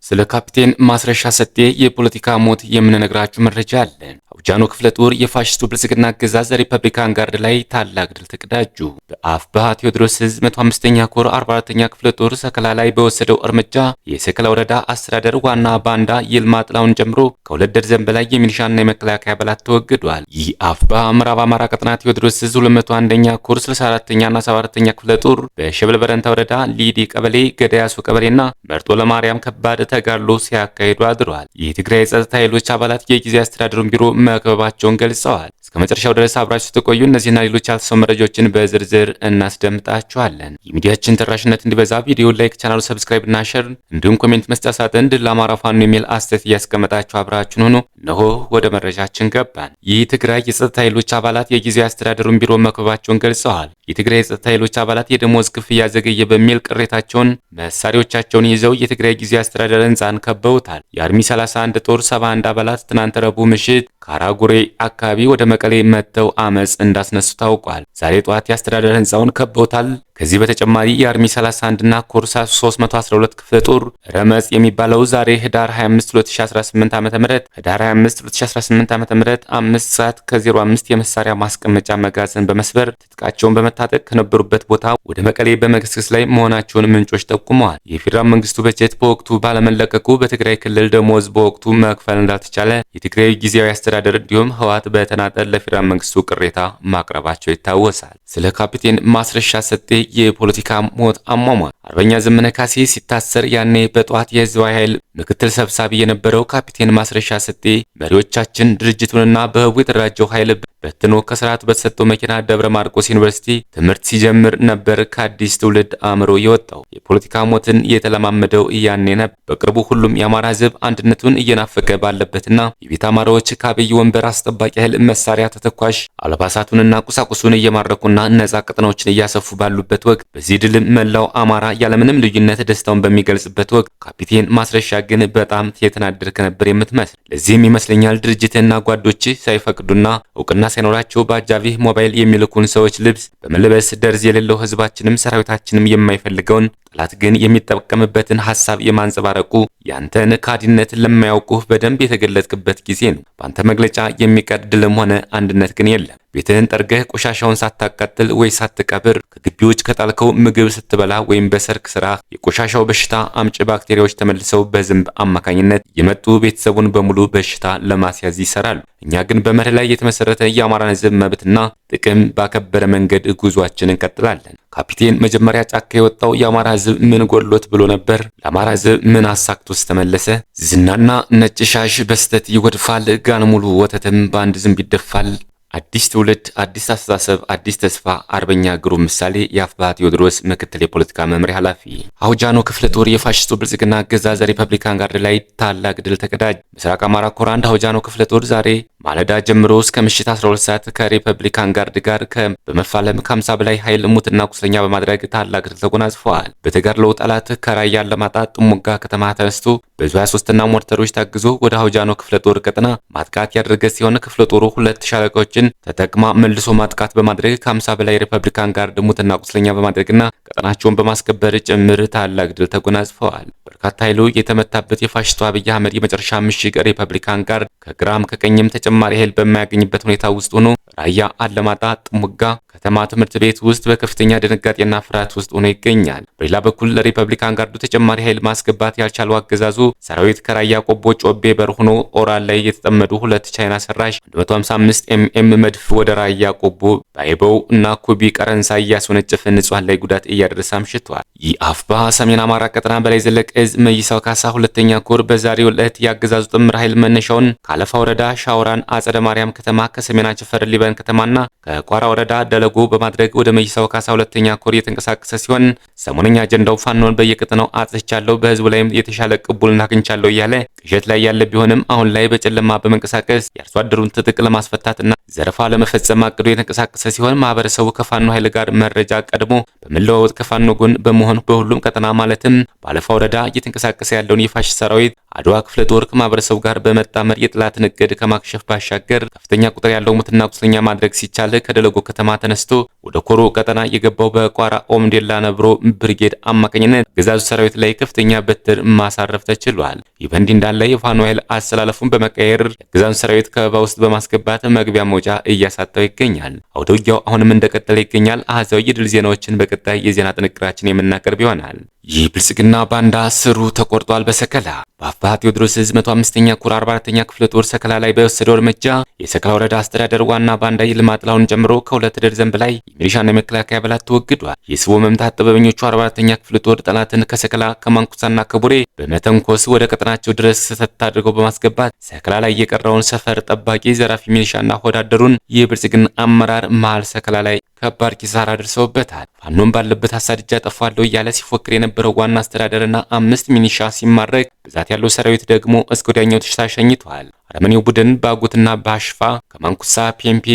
ስለ ካፒቴን ማስረሻ ሰጤ የፖለቲካ ሞት የምንነግራችሁ መረጃ አለ። አውጃኖ ክፍለ ጦር የፋሽስቱ ብልጽግና አገዛዝ ሪፐብሊካን ጋርድ ላይ ታላቅ ድል ተቀዳጁ። በአፋብኃ ቴዎድሮስ ዕዝ 105ኛ ኮር 44ኛ ክፍለ ጦር ሰከላ ላይ በወሰደው እርምጃ የሰከላ ወረዳ አስተዳደር ዋና ባንዳ ይልማ ጥላውን ጨምሮ ከሁለት ደርዘን በላይ የሚሊሻና የመከላከያ አባላት ተወግደዋል። ይህ አፋብኃ ምዕራብ አማራ ቀጠና ቴዎድሮስ ዕዝ 201ኛ ኮር 64ኛና 74ኛ ክፍለ ጦር በሸበል በረንታ ወረዳ ሊዲ ቀበሌ ገዳያሱ ቀበሌና መርጦ ለማርያም ከባድ ተጋድሎ ሲያካሂዱ አድረዋል። የትግራይ የጸጥታ ኃይሎች አባላት የጊዜ አስተዳደሩን ቢሮ መከበባቸውን ገልጸዋል። እስከ መጨረሻው ድረስ አብራችሁ ተቆዩ። እነዚህና ሌሎች ያልተሰሙ መረጃዎችን በዝርዝር እናስደምጣችኋለን። የሚዲያችን ተደራሽነት እንዲበዛ ቪዲዮ ላይክ፣ ቻናሉ ሰብስክራይብ እና ሼር እንዲሁም ኮሜንት መስጫ ሳጥን ድል ለአማራ ፋኖ የሚል አስተያየት እያስቀመጣችሁ አብራችሁን ሆኖ እነሆ ወደ መረጃችን ገባን። የትግራይ የጸጥታ ኃይሎች አባላት የጊዜ አስተዳደሩን ቢሮ መከበባቸውን ገልጸዋል። የትግራይ የጸጥታ ኃይሎች አባላት የደሞዝ ክፍያ ዘገየ በሚል ቅሬታቸውን መሳሪያዎቻቸውን ይዘው የትግራይ ጊዜ አስተዳደር ህንፃን ከበውታል። የአርሚ 31 ጦር 71 አባላት ትናንት ረቡዕ ምሽት ካራጉሬ አካባቢ ወደ መቀሌ መጥተው አመጽ እንዳስነሱ ታውቋል። ዛሬ ጠዋት የአስተዳደር ህንፃውን ከበውታል። ከዚህ በተጨማሪ የአርሚ 31 እና ኮር 312 ክፍለ ጦር ረመጽ የሚባለው ዛሬ ህዳር 25 2018 ዓ.ም ህዳር 25 2018 ዓ.ም 5 ሰዓት ከ05 የመሳሪያ ማስቀመጫ መጋዘን በመስበር ትጥቃቸውን በመታጠቅ ከነበሩበት ቦታ ወደ መቀሌ በመገስገስ ላይ መሆናቸውን ምንጮች ጠቁመዋል። የፌዴራል መንግስቱ በጀት በወቅቱ ባለመለቀቁ በትግራይ ክልል ደሞዝ በወቅቱ መክፈል እንዳልተቻለ የትግራይ ጊዜያዊ አስተዳደር እንዲሁም ህወሓት በተናጠል ለፌዴራል መንግስቱ ቅሬታ ማቅረባቸው ይታወሳል። ስለ ካፒቴን ማስረሻ ሰጤ የፖለቲካ ሞት አሟሟት አርበኛ ዘመነ ካሴ ሲታሰር ያኔ በጧት የህዝባዊ ኃይል ምክትል ሰብሳቢ የነበረው ካፒቴን ማስረሻ ሰጤ መሪዎቻችን ድርጅቱንና በህቡ የተደራጀው ኃይል በትኖ ከስርዓቱ በተሰጠው መኪና ደብረ ማርቆስ ዩኒቨርሲቲ ትምህርት ሲጀምር ነበር ከአዲስ ትውልድ አእምሮ የወጣው። የፖለቲካ ሞትን የተለማመደው ያኔ ነበር። በቅርቡ ሁሉም የአማራ ህዝብ አንድነቱን እየናፈቀ ባለበትና የቤት አማራዎች ከአብይ ወንበር አስጠባቂ ኃይል መሳሪያ ተተኳሽ አልባሳቱንና ቁሳቁሱን እየማረኩና ነጻ ቀጠናዎችን እያሰፉ ባሉበት ወቅት በዚህ ድል መላው አማራ ያለምንም ልዩነት ደስታውን በሚገልጽበት ወቅት ካፒቴን ማስረሻ ግን በጣም የተናደድክ ነበር የምትመስል። ለዚህም ይመስለኛል ድርጅትና ጓዶች ሳይፈቅዱና እውቅና ሳይኖራቸው በአጃቢ ሞባይል የሚልኩን ሰዎች ልብስ በመልበስ ደርዝ የሌለው ህዝባችንም ሰራዊታችንም የማይፈልገውን ጠላት ግን የሚጠቀምበትን ሐሳብ የማንጸባረቁ ያንተን ካዲነት ለማያውቁ በደንብ የተገለጥክበት ጊዜ ነው። በአንተ መግለጫ የሚቀር ድልም ሆነ አንድነት ግን የለም። ቤትህን ጠርገህ ቆሻሻውን ሳታቃጥል ወይ ሳትቀብር ከግቢዎች ከጣልከው ምግብ ስትበላ ወይም በሰርክ ስራ የቆሻሻው በሽታ አምጪ ባክቴሪያዎች ተመልሰው በዝንብ አማካኝነት የመጡ ቤተሰቡን በሙሉ በሽታ ለማስያዝ ይሰራሉ። እኛ ግን በመርህ ላይ የተመሰረተ የአማራን ህዝብ መብትና ጥቅም ባከበረ መንገድ ጉዟችንን እንቀጥላለን። ካፒቴን መጀመሪያ ጫካ የወጣው የአማራ ህዝብ ምን ጎድሎት ብሎ ነበር? ለአማራ ህዝብ ምን አሳክቶስ ተመለሰ? ዝናና ነጭ ሻሽ በስተት ይወድፋል፣ ጋን ሙሉ ወተትም በአንድ ዝንብ ይደፋል። አዲስ ትውልድ፣ አዲስ አስተሳሰብ፣ አዲስ ተስፋ። አርበኛ ግሩም ምሳሌ የአፋብኃ ቴዎድሮስ ምክትል የፖለቲካ መምሪያ ኃላፊ። አውጃኖ ክፍለ ጦር የፋሽስቱ ብልጽግና አገዛዝ ሪፐብሊካን ጋርድ ላይ ታላቅ ድል ተቀዳጀ። ምስራቅ አማራ ኮር 1 አውጃኖ ክፍለ ጦር ዛሬ ማለዳ ጀምሮ እስከ ምሽት 12 ሰዓት ከሪፐብሊካን ጋርድ ጋር በመፋለም ከ50 በላይ ኃይል ሙትና ቁስለኛ በማድረግ ታላቅ ድል ተጎናጽፈዋል። በተጋድሎው ጠላት ከራያ አላማጣ ጥሙጋ ከተማ ተነስቶ በዙ 23ና ሞርተሮች ታግዞ ወደ አውጃኖ ክፍለ ጦር ቀጠና ማጥቃት ያደረገ ሲሆን ክፍለ ጦሩ 2 ሻለቃዎችን ተጠቅማ መልሶ ማጥቃት በማድረግ ከ50 በላይ ሪፐብሊካን ጋርድ ሙትና ቁስለኛ በማድረግና ቀጠናቸውን በማስከበር ጭምር ታላቅ ድል ተጎናጽፈዋል። በርካታ ኃይሉ የተመታበት የፋሽስቱ አብይ አህመድ የመጨረሻ ምሽግ ሪፐብሊካን ጋርድ ከግራም ከቀኝም ተጨማሪ ኃይል በማያገኝበት ሁኔታ ውስጥ ሆኖ ራያ አላማጣ ጥሙጋ ከተማ ትምህርት ቤት ውስጥ በከፍተኛ ድንጋጤና ፍርሃት ውስጥ ሆኖ ይገኛል። በሌላ በኩል ለሪፐብሊካን ጋርዱ ተጨማሪ ኃይል ማስገባት ያልቻለው አገዛዙ ሰራዊት ከራያ ቆቦ ጮቤ በር ሆኖ ኦራል ላይ የተጠመዱ 2 ቻይና ሰራሽ 155 ኤምኤም መድፍ ወደ ራያ ቆቦ ባይበው እና ኩቢ ቀረንሳ እያስወነጨፈ ንጹሃን ላይ ጉዳት እያደረሰ አምሽቷል። የአፋብኃ ሰሜን አማራ ቀጠና በላይ ዘለቀ ዕዝ መይሳው ካሳ 2ኛ ኮር በዛሬው ዕለት ያገዛዙ ጥምር ኃይል መነሻውን ካለፋ ወረዳ ሻውራን አጸደ ማርያም ከተማ ከሰሜን አቸፈር ሊበን ከተማና ከቋራ ወረዳ ደለጎ በማድረግ ወደ መይሳው ካሳ 2ኛ ኮር የተንቀሳቀሰ ሲሆን ሰሞነኛ አጀንዳው ፋኖን በየቀጠናው አጽቻለሁ፣ በህዝቡ ላይም የተሻለ ቅቡልና አግኝቻለሁ እያለ ቅዠት ላይ ያለ ቢሆንም አሁን ላይ በጨለማ በመንቀሳቀስ የአርሶ አደሩን ትጥቅ ለማስፈታትና ዘረፋ ለመፈጸም አቅዶ የተንቀሳቀሰ ሲሆን ማህበረሰቡ ከፋኖ ኃይል ጋር መረጃ ቀድሞ በመለዋወጥ ከፋኖ ጎን በመሆን በሁሉም ቀጠና ማለትም ባለፋ ወረዳ እየተንቀሳቀሰ ያለውን የፋሽስት ሰራዊት አድዋ ክፍለ ጦር ከማህበረሰቡ ጋር በመጣመር የጥላትን እቅድ ከማክሸፍ ባሻገር ከፍተኛ ቁጥር ያለው ሙትና ቁስለኛ ማድረግ ሲቻል ከደለጎ ከተማ ተነስቶ ወደ ኮሮ ቀጠና የገባው በቋራ ኦምዴላ ነብሮ ብርጌድ አማካኝነት አገዛዙ ሰራዊት ላይ ከፍተኛ በትር ማሳረፍ ተችሏል። ይህ በእንዲህ እንዳለ የፋኖ ኃይል አሰላለፉን በመቀየር የአገዛዙ ሰራዊት ከበባ ውስጥ በማስገባት መግቢያ መውጫ እያሳጣው ይገኛል። አውደ ውጊያው አሁንም እንደቀጠለ ይገኛል። አሃዛዊ የድል ዜናዎችን በቀጣይ የዜና ጥንቅራችን የምናቀርብ ይሆናል። ይህ ብልጽግና ባንዳ ስሩ ተቆርጧል። በሰከላ በአፋ ቴዎድሮስ ዕዝ 105ኛ ኮር 44ኛ ክፍለ ጦር ሰከላ ላይ በወሰደው እርምጃ የሰከላ ወረዳ አስተዳደር ዋና ባንዳ ይልማ ጥላሁን ጨምሮ ከ2 ደርዘን በላይ የሚሊሻና የመከላከያ አባላት ተወግዷል። የስቦ መምታት ጥበበኞቹ 44ኛ ክፍለ ጦር ጠላትን ከሰከላ ከማንኩሳና ከቡሬ በመተንኮስ ወደ ቀጠናቸው ድረስ ሰተት አድርገው በማስገባት ሰከላ ላይ የቀረውን ሰፈር ጠባቂ ዘራፊ ሚሊሻና ሆዳደሩን የብልጽግና አመራር መሃል ሰከላ ላይ ከባድ ኪሳራ ደርሰውበታል። ፋኖን ባለበት አሳድጃ ጠፋለሁ እያለ ሲፎክር የነበረው ዋና አስተዳደርና 5 ሚኒሻ ሲማረክ ብዛት ያለው ሰራዊት ደግሞ እስከ ወዲያኛው ተሸኝቷል። አረመኔው ቡድን ባጉትና ባሽፋ ከማንኩሳ ፒኤምፒ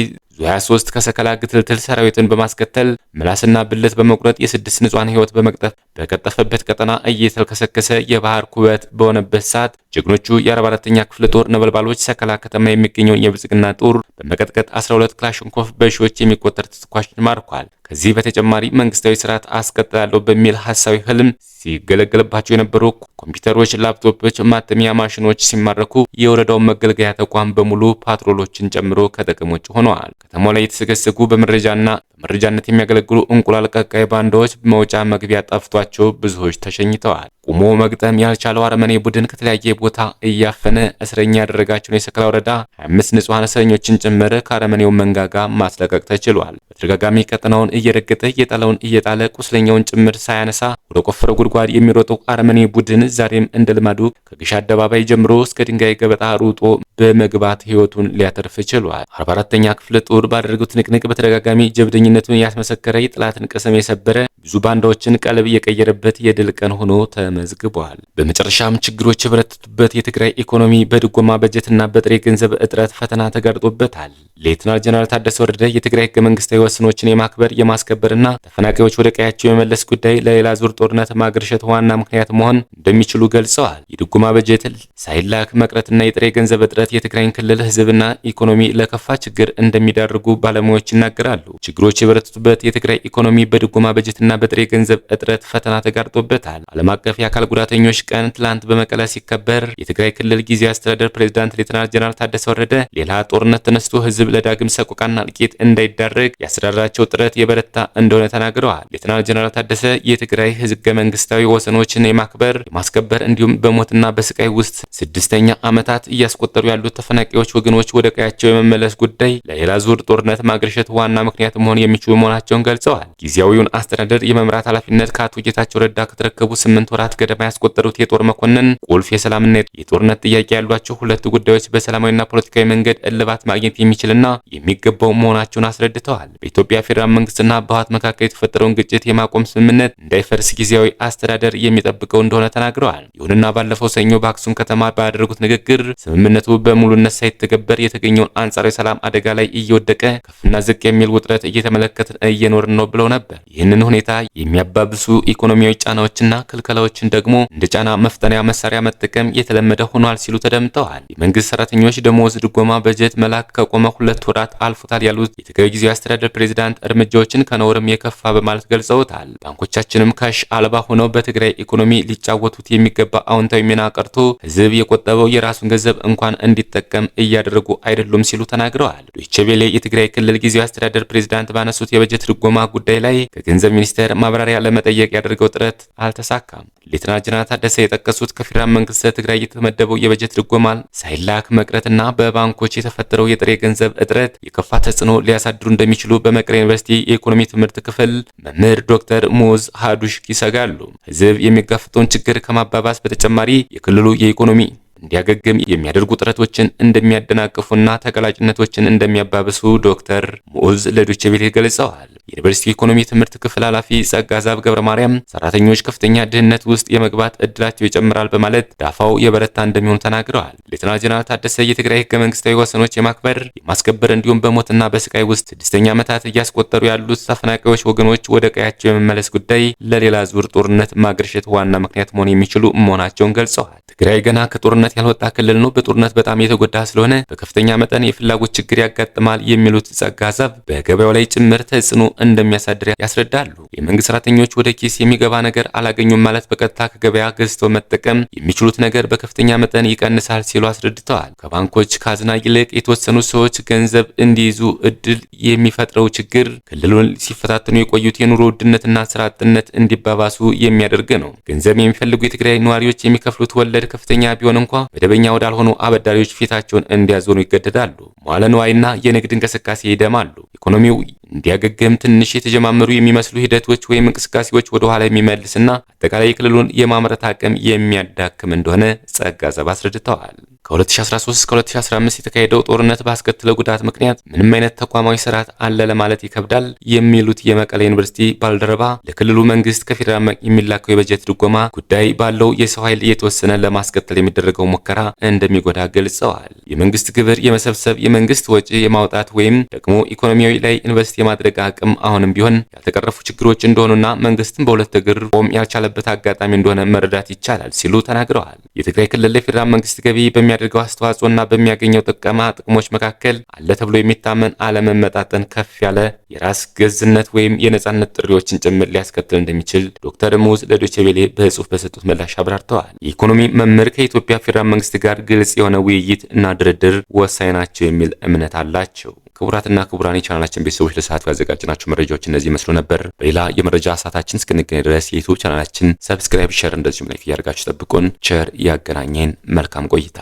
23 ከሰከላ ግትልትል ሰራዊትን በማስከተል ምላስና ብልት በመቁረጥ የ6 ንጹሃን ህይወት በመቅጠፍ በቀጠፈበት ቀጠና እየተልከሰከሰ የባህር ኩበት በሆነበት ሰዓት ጀግኖቹ የ44ኛ ክፍለ ጦር ነበልባሎች ሰከላ ከተማ የሚገኘውን የብልጽግና ጦር በመቀጥቀጥ 12 ክላሽንኮቭ በሺዎች የሚቆጠር ተተኳሾችን ማርኳል። ከዚህ በተጨማሪ መንግስታዊ ስርዓት አስቀጥላለሁ በሚል ሐሳዊ ህልም ሲገለገልባቸው የነበሩ ኮምፒውተሮች፣ ላፕቶፖች፣ ማተሚያ ማሽኖች ሲማረኩ የወረዳውን መገልገያ ተቋም በሙሉ ፓትሮሎችን ጨምሮ ከጥቅም ውጭ ሆነዋል። ከተማው ላይ የተሰገሰጉ በመረጃነት የሚያገለግሉ እንቁላል ቀቃይ ባንዳዎች መውጫ መግቢያ ጠፍቷቸው ብዙዎች ተሸኝተዋል። ቁሞ መግጠም ያልቻለው አረመኔ ቡድን ከተለያየ ቦታ እያፈነ እስረኛ ያደረጋቸውን የሰከላ ወረዳ 25 ንጹሃን እስረኞችን ጭምር ከአረመኔው መንጋጋ ማስለቀቅ ተችሏል። በተደጋጋሚ ቀጠናውን እየረገጠ የጣለውን እየጣለ ቁስለኛውን ጭምር ሳያነሳ ወደ ቆፈረው ጉድጓድ የሚሮጠው አረመኔ ቡድን ዛሬም እንደ ልማዱ ከግሽ አደባባይ ጀምሮ እስከ ድንጋይ ገበጣ ሩጦ በመግባት ህይወቱን ሊያተርፍ ችሏል። 44ኛ ክፍለ ጦር ባደረገው ትንቅንቅ በተደጋጋሚ ጀብደኝነቱን ያስመሰከረ የጠላትን ቅስም የሰበረ ብዙ ባንዳዎችን ቀልብ የቀየረበት የድል ቀን ሆኖ ተመዝግቧል። በመጨረሻም ችግሮች የበረቱበት የትግራይ ኢኮኖሚ በድጎማ በጀትና በጥሬ ገንዘብ እጥረት ፈተና ተጋርጦበታል። ሌተናል ጀነራል ታደሰ ወረደ የትግራይ ህገ መንግስታዊ ወሰኖችን የማክበር የማስከበርና ተፈናቃዮች ወደ ቀያቸው የመለስ ጉዳይ ለሌላ ዙር ጦርነት ማገርሸት ዋና ምክንያት መሆን እንደሚችሉ ገልጸዋል። የድጎማ በጀት ሳይላክ መቅረትና የጥሬ ገንዘብ እጥረት የትግራይን ክልል ህዝብና ኢኮኖሚ ለከፋ ችግር እንደሚዳርጉ ባለሙያዎች ይናገራሉ። ችግሮች የበረቱበት የትግራይ ኢኮኖሚ በድጎማ በጀትና በጥሬ ገንዘብ እጥረት ፈተና ተጋርጦበታል። ዓለም አቀፍ የአካል ጉዳተኞች ቀን ትላንት በመቀለ ሲከበር የትግራይ ክልል ጊዜያዊ አስተዳደር ፕሬዝዳንት ሌተናል ጀነራል ታደሰ ወረደ ሌላ ጦርነት ተነስቶ ህዝብ ለዳግም ሰቆቃና እልቂት እንዳይዳረግ ያስተዳደራቸው ጥረት የበረታ እንደሆነ ተናግረዋል። ሌተናል ጀነራል ታደሰ የትግራይ ህገ መንግስታዊ ወሰኖችን የማክበር የማስከበር እንዲሁም በሞትና በስቃይ ውስጥ 6ኛ ዓመታት እያስቆጠሩ ያሉት ተፈናቃዮች ወገኖች ወደ ቀያቸው የመመለስ ጉዳይ ለሌላ ዙር ጦርነት ማገርሸት ዋና ምክንያት መሆን የሚችሉ መሆናቸውን ገልጸዋል። ጊዜያዊውን አስተዳደር የመምራት ኃላፊነት ከአቶ ጌታቸው ረዳ ከተረከቡ 8 ወራት ገደማ ያስቆጠሩት የጦር መኮንን ቁልፍ የሰላምና የጦርነት ጥያቄ ያሏቸው 2 ጉዳዮች በሰላማዊና ፖለቲካዊ መንገድ እልባት ማግኘት የሚችልና የሚገባው መሆናቸውን አስረድተዋል። በኢትዮጵያ ፌዴራል መንግስትና በህወሓት መካከል የተፈጠረውን ግጭት የማቆም ስምምነት እንዳይፈርስ ጊዜያዊ አስተዳደር የሚጠብቀው እንደሆነ ተናግረዋል። ይሁንና ባለፈው ሰኞ በአክሱም ከተማ ባደረጉት ንግግር ስምምነቱ በሙሉነት ሳይተገበር የተገኘውን አንጻራዊ ሰላም አደጋ ላይ እየወደቀ ከፍና ዝቅ የሚል ውጥረት እየተመለከትን እየኖርን ነው ብለው ነበር። ይህንን ሁኔታ የሚያባብሱ ኢኮኖሚያዊ ጫናዎችና ክልከላዎችን ደግሞ እንደ ጫና መፍጠሪያ መሳሪያ መጠቀም የተለመደ ሆኗል ሲሉ ተደምጠዋል። የመንግስት ሰራተኞች ደሞዝ ድጎማ በጀት መላክ ከቆመ 2 ወራት አልፎታል ያሉት የትግራይ ጊዜያዊ አስተዳደር ፕሬዝዳንት እርምጃዎችን ከነውርም የከፋ በማለት ገልጸውታል። ባንኮቻችንም ካሽ አልባ ሆነው በትግራይ ኢኮኖሚ ሊጫወቱት የሚገባ አዎንታዊ ሚና ቀርቶ ህዝብ የቆጠበው የራሱን ገንዘብ እንኳን እንዲጠቀም እያደረጉ አይደሉም ሲሉ ተናግረዋል። ዶይቼ ቬለ የትግራይ ክልል ጊዜያዊ አስተዳደር ፕሬዝዳንት ባነሱት የበጀት ድጎማ ጉዳይ ላይ ከገንዘብ ሚኒስቴር ማብራሪያ ለመጠየቅ ያደረገው ጥረት አልተሳካም። ሌተናል ጀነራል ታደሰ የጠቀሱት ከፌዴራል መንግስት ለትግራይ የተመደበው የበጀት ድጎማ ሳይላክ መቅረትና በባንኮች የተፈጠረው የጥሬ ገንዘብ እጥረት የከፋ ተጽዕኖ ሊያሳድሩ እንደሚችሉ በመቀሌ ዩኒቨርሲቲ የኢኮኖሚ ትምህርት ክፍል መምህር ዶክተር ሙዝ ሃዱሽ ይሰጋሉ። ህዝብ የሚጋፈጠውን ችግር ከማባባስ በተጨማሪ የክልሉ የኢኮኖሚ እንዲያገግም የሚያደርጉ ጥረቶችን እንደሚያደናቅፉና ተጋላጭነቶችን እንደሚያባብሱ ዶክተር ሙዝ ለዶይቼ ቬለ ገልጸዋል። የዩኒቨርሲቲ ኢኮኖሚ ትምህርት ክፍል ኃላፊ ጸጋዛብ ገብረ ማርያም ሰራተኞች ከፍተኛ ድህነት ውስጥ የመግባት እድላቸው ይጨምራል በማለት ዳፋው የበረታ እንደሚሆን ተናግረዋል። ሌተናል ጀነራል ታደሰ የትግራይ ህገ መንግስታዊ ወሰኖች የማክበር የማስከበር እንዲሁም በሞትና በስቃይ ውስጥ 6ኛ ዓመታት እያስቆጠሩ ያሉት ተፈናቃዮች ወገኖች ወደ ቀያቸው የመመለስ ጉዳይ ለሌላ ዙር ጦርነት ማገርሸት ዋና ምክንያት መሆን የሚችሉ መሆናቸውን ገልጸዋል። ትግራይ ገና ከጦርነት ያልወጣ ክልል ነው። በጦርነት በጣም የተጎዳ ስለሆነ በከፍተኛ መጠን የፍላጎት ችግር ያጋጥማል የሚሉት ጸጋዛብ በገበያው ላይ ጭምር ተጽዕኖ እንደሚያሳድር ያስረዳሉ። የመንግስት ሰራተኞች ወደ ኪስ የሚገባ ነገር አላገኙም ማለት በቀጥታ ከገበያ ገዝተው መጠቀም የሚችሉት ነገር በከፍተኛ መጠን ይቀንሳል ሲሉ አስረድተዋል። ከባንኮች ካዝና ይልቅ የተወሰኑ ሰዎች ገንዘብ እንዲይዙ እድል የሚፈጥረው ችግር ክልሉን ሲፈታተኑ የቆዩት የኑሮ ውድነትና ስራ አጥነት እንዲባባሱ የሚያደርግ ነው። ገንዘብ የሚፈልጉ የትግራይ ነዋሪዎች የሚከፍሉት ወለድ ከፍተኛ ቢሆን እንኳ መደበኛ ወዳልሆኑ አበዳሪዎች ፊታቸውን እንዲያዞኑ ይገደዳሉ። መዋለ ንዋይና የንግድ እንቅስቃሴ ይደማሉ። ኢኮኖሚው እንዲያገግም ትንሽ የተጀማመሩ የሚመስሉ ሂደቶች ወይም እንቅስቃሴዎች ወደ ኋላ የሚመልስና አጠቃላይ የክልሉን የማምረት አቅም የሚያዳክም እንደሆነ ጸጋዘብ አስረድተዋል። ከ2013 እስከ 2015 የተካሄደው ጦርነት ባስከተለው ጉዳት ምክንያት ምንም አይነት ተቋማዊ ስርዓት አለ ለማለት ይከብዳል የሚሉት የመቀሌ ዩኒቨርሲቲ ባልደረባ ለክልሉ መንግስት ከፌዴራል የሚላከው የበጀት ድጎማ ጉዳይ ባለው የሰው ኃይል እየተወሰነ ለማስቀጠል የሚደረገው ሙከራ እንደሚጎዳ ገልጸዋል። የመንግስት ግብር የመሰብሰብ የመንግስት ወጪ የማውጣት ወይም ደግሞ ኢኮኖሚያዊ ላይ ኢንቨስት የማድረግ አቅም አሁንም ቢሆን ያልተቀረፉ ችግሮች እንደሆኑና መንግስትም በሁለት እግር ቆም ያልቻለበት አጋጣሚ እንደሆነ መረዳት ይቻላል ሲሉ ተናግረዋል። የትግራይ ክልል ለፌዴራል መንግስት ገቢ በሚያደርገው አስተዋጽኦና በሚያገኘው ጥቅሞች መካከል አለ ተብሎ የሚታመን አለመመጣጠን ከፍ ያለ የራስ ገዝነት ወይም የነጻነት ጥሪዎችን ጭምር ሊያስከትል እንደሚችል ዶክተር ሙዝ ለዶይቼ ቬለ በጽሁፍ በሰጡት ምላሽ አብራርተዋል። የኢኮኖሚ መምህር ከኢትዮጵያ ፌዴራል መንግስት ጋር ግልጽ የሆነ ውይይት እና ድርድር ወሳኝ ናቸው የሚል እምነት አላቸው። ክቡራትና ክቡራን የቻናላችን ቤተሰቦች ለሰዓቱ ያዘጋጅናቸው መረጃዎች እነዚህ መስሎ ነበር። በሌላ የመረጃ ሰዓታችን እስክንገናኝ ድረስ የዩቲዩብ ቻናላችን ሰብስክራይብ፣ ሼር እንደዚሁም ላይክ ያደርጋችሁ ጠብቁን። ቸር ያገናኘን። መልካም ቆይታ